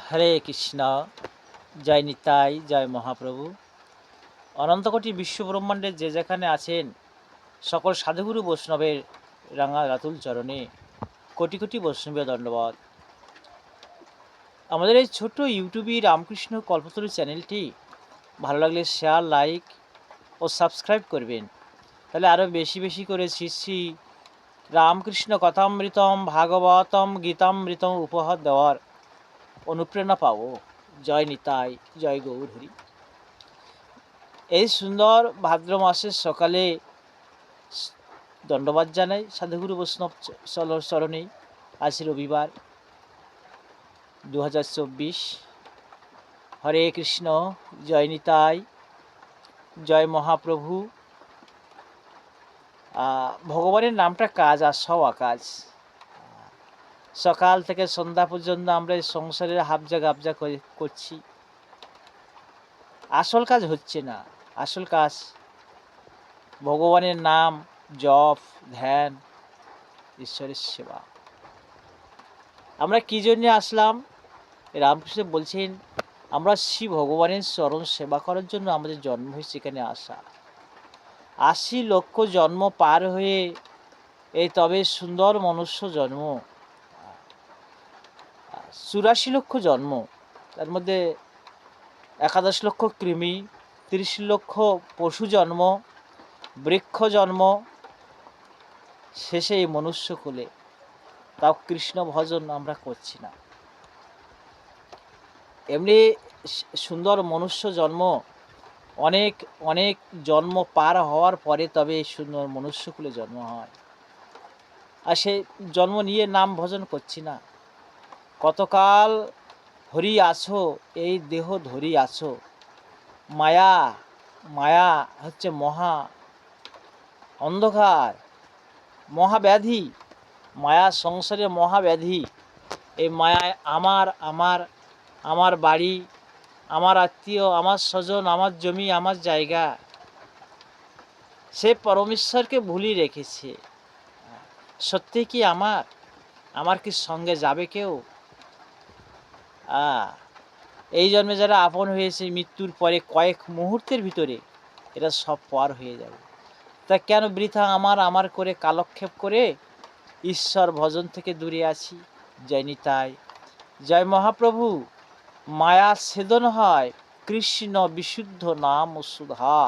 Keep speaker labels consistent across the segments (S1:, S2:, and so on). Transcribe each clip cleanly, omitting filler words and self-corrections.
S1: হরে কৃষ্ণ। জয় নিতাই, জয় মহাপ্রভু। অনন্তকোটি বিশ্বব্রহ্মাণ্ডের যে যেখানে আছেন সকল সাধুগুরু বৈষ্ণবের রাঙা রাতুল চরণে কোটি কোটি বৈষ্ণবীয় দণ্ডবাদ। আমাদের এই ছোট্ট ইউটিউবে রামকৃষ্ণ কল্পতরু চ্যানেলটি ভালো লাগলে শেয়ার, লাইক ও সাবস্ক্রাইব করবেন। তাহলে আরও বেশি বেশি করে শ্রী শ্রী রামকৃষ্ণ কথামৃতম, ভাগবতম, গীতামৃতম উপহার দেওয়ার অনুপ্রেরণা পাবো। জয় নিতাই, জয় গৌর হরি। এই সুন্দর ভাদ্র মাসের সকালে দণ্ডবাদ জানাই সাধুগুরু বৈষ্ণব চরণে। আজ রবিবার 2024। হরে কৃষ্ণ। জয় নিতাই, জয় মহাপ্রভু। ভগবানের নামটা কাজ আর সব আকাজ। সকাল থেকে সন্ধ্যা পর্যন্ত আমরা এই সংসারের হাবজা গাবজা করছি, আসল কাজ হচ্ছে না। আসল কাজ ভগবানের নাম জপ, ধ্যান, ঈশ্বরের সেবা। আমরা কী জন্য আসলাম? রামকৃষ্ণ বলছেন আমরা শ্রী ভগবানের চরণ সেবা করার জন্য আমাদের জন্ম হয়েছে, এখানে আসা। 80 লক্ষ জন্ম পার হয়ে এই তবে সুন্দর মনুষ্য জন্ম। 84 লক্ষ জন্ম, তার মধ্যে 11 লক্ষ কৃমি, 30 লক্ষ পশু জন্ম, বৃক্ষ জন্ম, শেষে এই মনুষ্য কুলে। তাও কৃষ্ণ ভজন আমরা করছি না। এমনি সুন্দর মনুষ্য জন্ম অনেক অনেক জন্ম পার হওয়ার পরে তবে এই সুন্দর মনুষ্যকুলে জন্ম হয়। আর সে জন্ম নিয়ে নাম ভজন করছি না। কতকাল হরি আছো, এই দেহ ধরি আছো। মায়া, মায়া হচ্ছে মহা অন্ধকার, মহাব্যাধি। মায়া সংসারে মহাব্যাধি। এই মায়ায় আমার আমার আমার বাড়ি, আমার আত্মীয়, আমার স্বজন, আমার জমি, আমার জায়গা, সে পরমেশ্বরকে ভুলি রেখেছে। সত্যি কি আমার? আমার কি সঙ্গে যাবে কেউ? এই জন্মে যারা আপন হয়েছে মৃত্যুর পরে কয়েক মুহূর্তের ভিতরে এরা সব পার হয়ে যাবে। তা কেন বৃথা আমার আমার করে কালক্ষেপ করে ঈশ্বর ভজন থেকে দূরে আছি? জয় নিতাই, জয় মহাপ্রভু। মায়া ছেদন হয় কৃষ্ণ বিশুদ্ধ নাম ও সুধা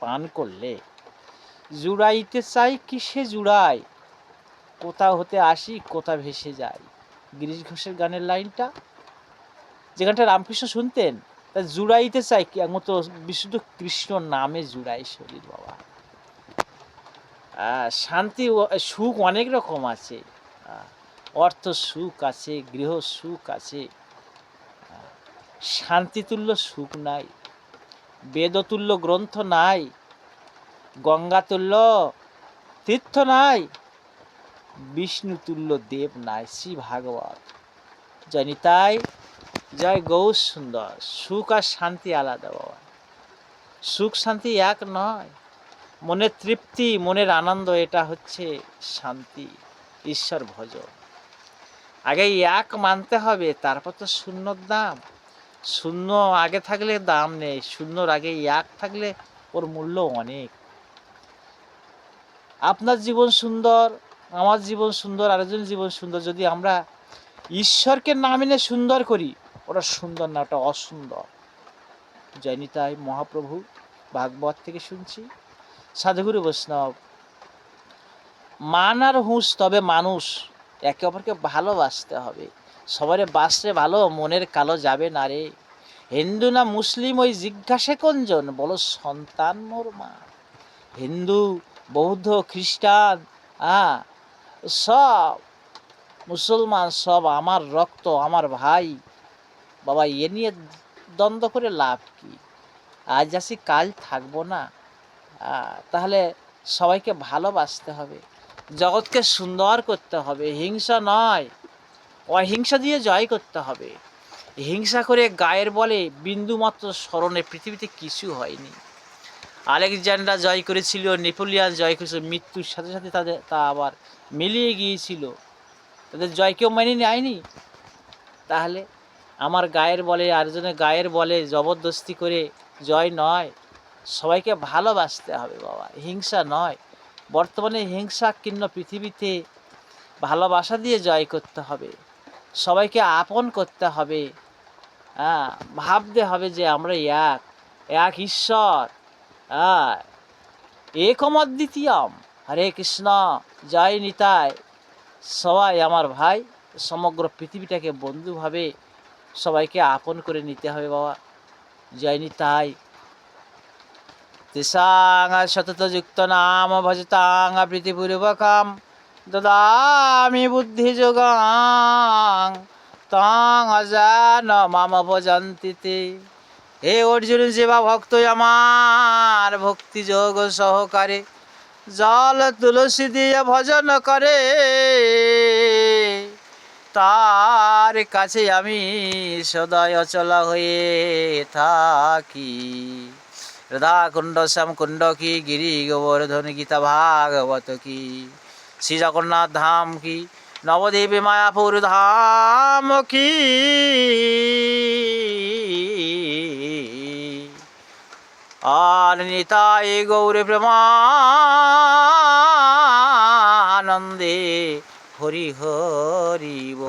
S1: পান করলে। জুড়াইতে চাই কিসে জুড়াই, কোথা হতে আসি কোথা ভেসে যাই। গিরিশ ঘোষের গানের লাইনটা, যে গানটা রামকৃষ্ণ শুনতেন, তা জুড়াইতে চাই একমাত্র বিশুদ্ধ কৃষ্ণ নামে জুড়াই শরীর। বাবা, শান্তি সুখ অনেক রকম আছে। অর্থ সুখ আছে, গৃহ সুখ আছে, শান্তিতুল্য সুখ নাই। বেদতুল্য গ্রন্থ নাই, গঙ্গাতুল্য তীর্থ নাই, বিষ্ণুতুল্য দেব নাই, শ্রী ভাগবত। জয় নিতাই, জয় গৌর সুন্দর। সুখ আর শান্তি আলাদা বাবা। সুখ শান্তি এক নয়। মনের তৃপ্তি, মনের আনন্দ, এটা হচ্ছে শান্তি, ঈশ্বর ভজন। আগে এক মানতে হবে, তারপর তো শূন্যর দাম। শূন্য আগে থাকলে দাম নেই, শূন্যর আগে এক থাকলে ওর মূল্য অনেক। আপনার জীবন সুন্দর, আমার জীবন সুন্দর, আরেকজন জীবন সুন্দর। যদি আমরা ঈশ্বরকে না মেনে সুন্দর করি, ওটা সুন্দর না, ওটা অসুন্দর। জয় নিতাই মহাপ্রভু। ভাগবত থেকে শুনছি, সাধুগুরু বৈষ্ণব। মান আর হুঁশ, তবে মানুষ একে অপরকে ভালোবাসতে হবে। সবারে বাসরে ভালো, মনের কালো যাবে না রে। হিন্দু না মুসলিম ওই জিজ্ঞাসে কোনজন, বলো সন্তান মোর মা। হিন্দু, বৌদ্ধ, খ্রিস্টান, সব মুসলমান, সব আমার রক্ত, আমার ভাই। বাবা, এ নিয়ে দ্বন্দ্ব করে লাভ কি? আজ আসি কাল থাকবো না। তাহলে সবাইকে ভালোবাসতে হবে, জগৎকে সুন্দর করতে হবে। হিংসা নয়, অহিংসা দিয়ে জয় করতে হবে। হিংসা করে গায়ের বলে বিন্দুমাত্র স্মরণে পৃথিবীতে কিছু হয়নি। আলেকজান্ডার জয় করেছিল, নেপোলিয়ান জয় করেছিল, মৃত্যুর সাথে সাথে তা আবার মিলিয়ে গিয়েছিল। তাদের জয় কেউ মেনে নেয়নি। তাহলে আমার গায়ের বলে আরেকজনের গায়ের বলে জবরদস্তি করে জয় নয়। সবাইকে ভালোবাসতে হবে বাবা, হিংসা নয়। বর্তমানে হিংসাকীর্ণ পৃথিবীতে ভালোবাসা দিয়ে জয় করতে হবে, সবাইকে আপন করতে হবে। হ্যাঁ, ভাবতে হবে যে আমরা এক, এক ঈশ্বর। হ্যাঁ, একম অদ্বিতীয়ম। হরে কৃষ্ণ, জয় নিতাই। সবাই আমার ভাই, সমগ্র পৃথিবীটাকে বন্ধুভাবে সবাইকে আপন করে নিতে হবে বাবা। জয় নিতাই। তেসাং সততযুক্ত নাম ভজতাং প্রীতিপূর্বকম দদামি বুদ্ধিযোগাং তাং অজান মাম ভজন্তি তে। হে অর্জুন, যেবা ভক্ত আমার ভক্তি যোগ সহকারে জল তুলসী দিয়ে ভজন করে, তার কাছে আমি সদয় অচল হয়ে থাকি। রাধা কুণ্ড শ্যাম কুণ্ড কি, গিরি গোবর্ধন গীতা ভাগবত কি, শ্রী জগন্নাথ ধাম কি, নবদ্বীপে মায়াপুর ধাম কি। আর নিতাই গৌর প্রেমানন্দে হরি হরি বল।